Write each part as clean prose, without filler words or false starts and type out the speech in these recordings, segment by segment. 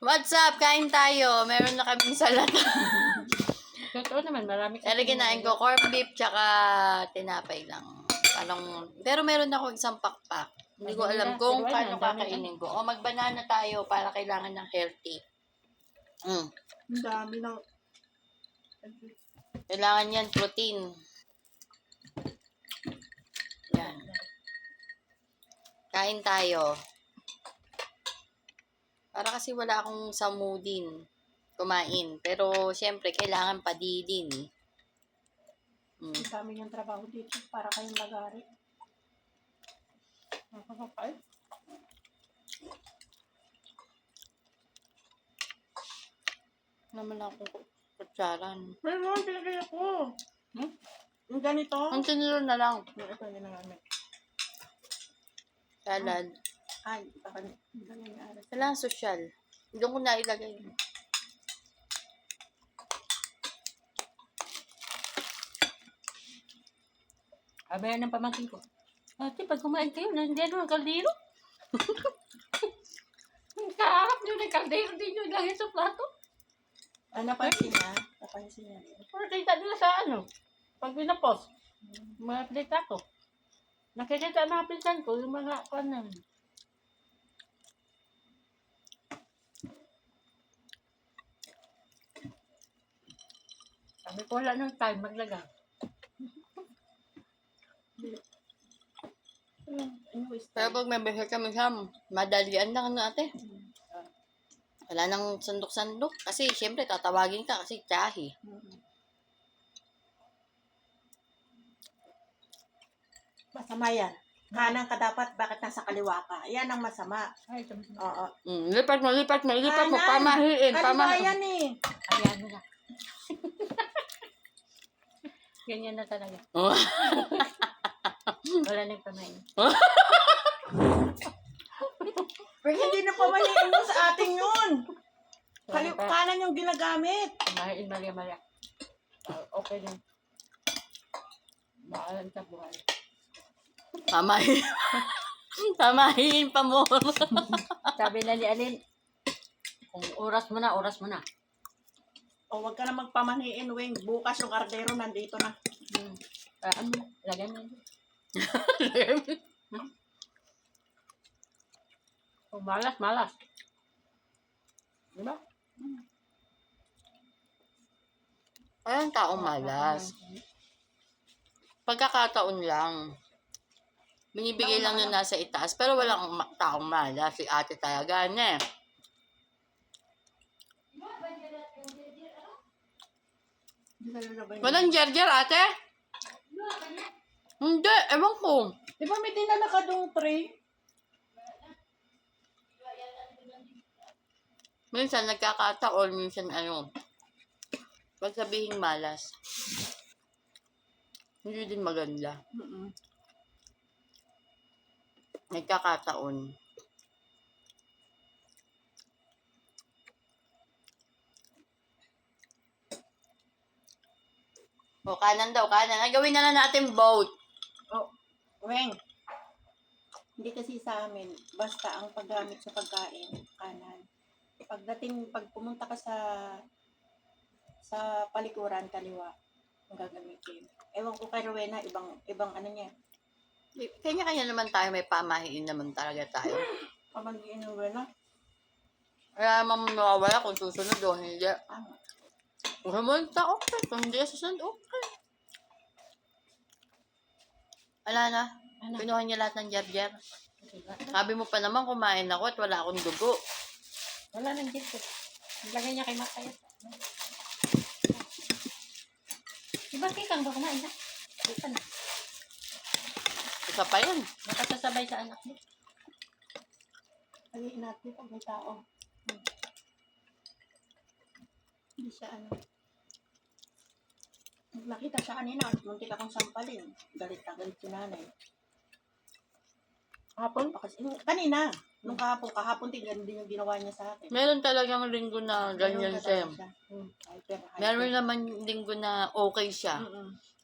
What's up? Kain tayo. Meron na kaming salad. Totoo naman, marami Pero kinain ko corned beef tsaka tinapay lang. Pero meron ako isang pakpak. Hindi ko alam kung paano kakainin ko. O magbanana tayo para kailangan ng healthy. Ang dami ng... Kailangan yan, protein. Yan. Kain tayo. Para kasi wala akong samu din kumain. Pero, syempre, kailangan padidin. Ang dami niyang trabaho dito para kayong lagari. Nakakapal. Naman akong kutsaran. Meron, pinagaya ko. Yung ganito. Ang tinuro na lang. Ito, hindi na namin. Salad. Ay, baka hindi nangyari. Kailangan social. Doon ko na ilagay. Abayan ng pamangkin ko. Ate, pag kumain kayo, nandiyan yung kaldero. Kaharap nyo ng kaldero din yung lagi sa plato. Napansin niya. Napansin niya. Pero kita nila sa ano, pag pinapos, mga plate ako. Nakikita na pinsan ko yung mga kanan. Sabi ko wala ng time maglaga. Pero pag may behel kami sa madalian lang ano ate. Wala nang sandok-sandok. Kasi syempre tatawagin ka kasi tiyahi. Masama yan. Kanan ka dapat, bakit nasa kaliwa ka? Yan ang masama. Ay, sabi ko, Oo. Lipat mo. Lipat mo. Kanan. Pamahiin. Kaliwa yan eh. ayan na. Ganyan na talaga. Oh. Wala nang pamain. Pero hindi na pamaniin mo sa ating yun. Kanan yung ginagamit. Pamain, Maria. Okay lang. Maalan sa buhay. Pamahiin. Pamahiin pa mo. Sabi na ni Alin, kung oras mo na. O wag ka na magpamaniin, Weng. Bukas yung kardero nandito na. Ano, lagyan mo. Oh, malas. Diba? Ayun taong malas. Pagkakataon lang. Binibigay lang yung nasa itaas. Pero walang taong malas. Si ate talaga na eh. Walang jar-jar ate? Hindi. Ewan ko. Di ba may dinala ka dong tray? Minsan nagkakataon. Minsan ano. Pag sabihing malas. Hindi din maganda. Nagkakataon. O, kanan daw, kanan. Ay, gawin na lang natin boat. Oh, Weng. Hindi kasi sa amin, basta ang paggamit sa pagkain, kanan. Pag pumunta ka sa palikuran, kaliwa, ang gagamitin. Ewan ko kay Rowena, ibang ano niya. Kanya-kanya naman tayo, may pamahiin naman talaga tayo. Pamanggiin ng Rowena. Kaya mamawala kung susunod o hindi. Ah, Kung sumunod okay. Kung hindi susunod, okay. Wala na. Pinuha niya lahat ng jar-jar. Sabi mo pa naman kumain ako at wala akong dugo. Wala nang dito. Lagay niya kay Mataya. Diba kikang ba kumain na? Dito na. Isa pa yun. Nakasasabay sa anak mo. Paliin natin pag may tao. Hindi siya ano. Nakita siya kanina at muntik akong sampalin. Galit si nanay. Hapon? Kanina. Nung kahapon din yung ginawa niya sa akin. Meron talagang linggo na ganyan siya. Meron naman linggo na okay siya.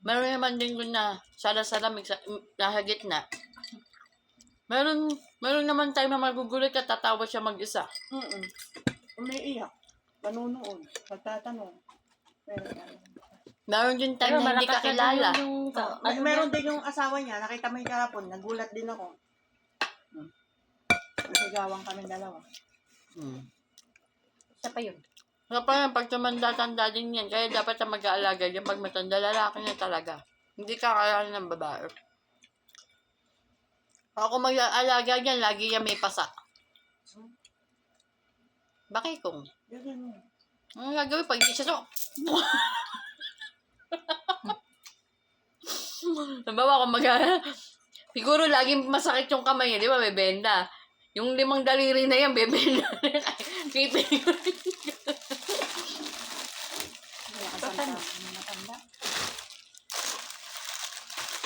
Meron naman linggo na sala-salamig nasa gitna. Meron naman tayo na magugulat at tatawa siya mag-isa. May manunood, magtatanong. Pero, Meron din time na hindi ka malakas na kilala. meron din yung asawa niya, nakita mo yung kahapon, nagulat din ako. Nasigawan kami dalawa. Siya pa yun. Kapag pag tumanda-tanda din yan, kaya dapat na mag-aalaga yan. Pag matanda, lalaki na talaga. Hindi ka kaya ng babae. Ako mag-aalaga yan, lagi yan may pasa. Bakit kung? Ganyan mo. Ang gagawin pag hindi siya so... Nabawa ko siguro laging masakit yung kamay niya, di ba? Bebenda. Yung 5 daliri na yan, bebenda. Kipin ko. Matanda.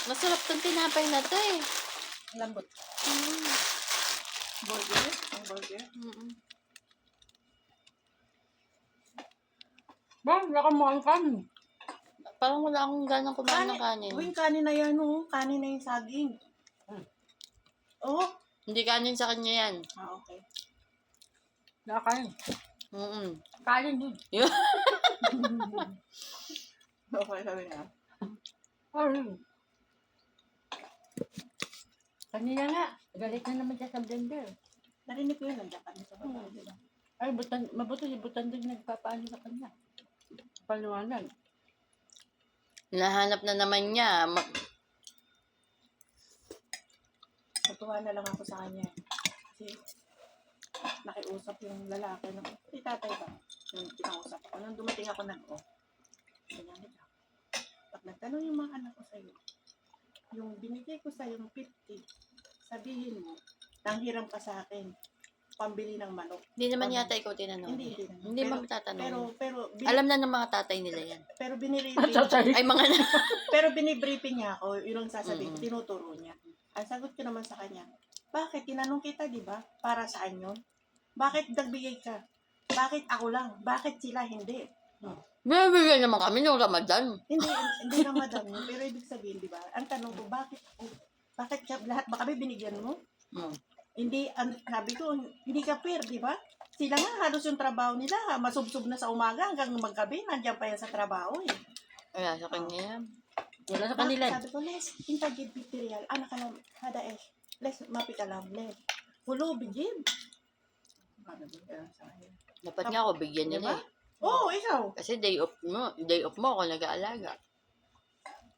Masarap tong tinapay na to eh. Lambot. Burger? Ang burger? Ba, wala kang mukhang kanin. Parang wala akong ganang kumain ng kanin. Uy, kanin na yan, oh. Kanin na yung saging. Oh. Hindi kanin sa kanya yan. Okay. Wala kanin. Kanin yun. Okay, sabi nga. Ayun. Kanina nga, galit na naman siya sa blender. Narinig ko yun, nandiyan kami sa baba, di ba? Ay, mabuti si Butan din nagpapaano sa kanya. Paliwanag. Nahanap na naman niya. Natuwa na lang ako sa kanya. Kasi nakiusap yung lalaki. Si tatay ba? Yung pinausap ko. Nung dumating ako ganyan nila. Pag nagtanong yung mga anak ko sa'yo, yung binigay ko sa'yo yung 50, sabihin mo, nanghiram ka sa akin, pambili ng manok. Hindi naman yata ikaw tinanong. Hindi. Hindi ba matatanong? Pero, Alam na ng mga tatay nila yan. pero binibriefing, Ay, mga na. pero binibriefing niya ako, yun ang sasabihin, tinuturo niya. Ang sagot ko naman sa kanya, bakit? Tinanong kita, di ba? Para saan yun? Bakit nagbigay ka? Bakit ako lang? Bakit sila hindi? Bibigyan naman kami ng Ramadan. Hindi Ramadan yun. Pero ibig sabihin, di ba? Ang tanong ko, bakit ako? Bakit ka, lahat ba kami binigyan mo? Hindi, sabi ko, hindi ka fair, di ba? Sila nga, halos yung trabaho nila, masubsob na sa umaga hanggang maggabi, nandiyan pa yan sa trabaho eh. Kaya sa kanya yan. Wala sa kanila. Sabi ko, Les, inta gid material, anak ka lang, hada eh, Les, mapi ka lang, Les. Hulo, bigib. Dapat nga ako bigyan nila eh. Oo, ikaw. Kasi day off mo ako nag-aalaga.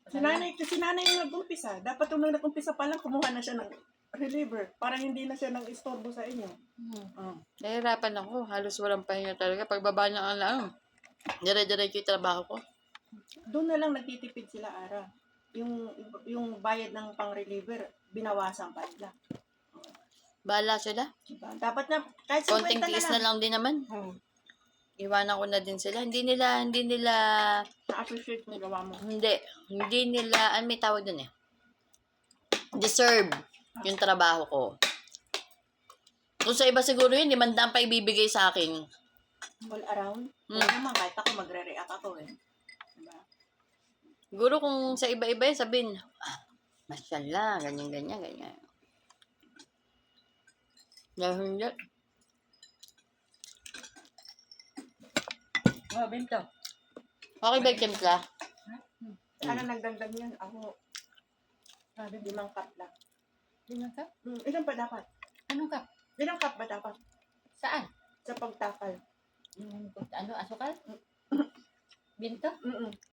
Si nanay yung nag-umpisa. Dapat nung nag-umpisa pa lang, kumuha na siya ng reliever para hindi na siya nang istorbo sa inyo. Nahirapan ako. Halos walang pahinga talaga. Pagbaba ng alam, dire-diretso yung trabaho ko. Doon na lang nagtitipid sila, Ara. Yung bayad ng pang-reliever, binawasan pa nila. Bahala sila. Diba? Dapat na, kahit 50 Konting tiis na lang din naman. Iwanan ko na din sila. Hindi nila, Na-appreciate mo gawa mo. hindi nila, may tawag dun eh. Deserve yung trabaho ko. Kung sa iba siguro yun, 500 pa ibibigay sa akin. All around. Oo naman, kahit ako magre-react ako eh. Diba? Siguro kung sa iba-iba yun, sabihin, mashallah, ganyan. Dahil hindi. Bento. Okay ba yung timpla? Ano nagdagdag yan? Ako, 5 cup lang. Ilang cup? Ilan pa dapat? Anong cup? Ilang cup ba dapat? Saan? Sa pagtakal. Asukal? Bento?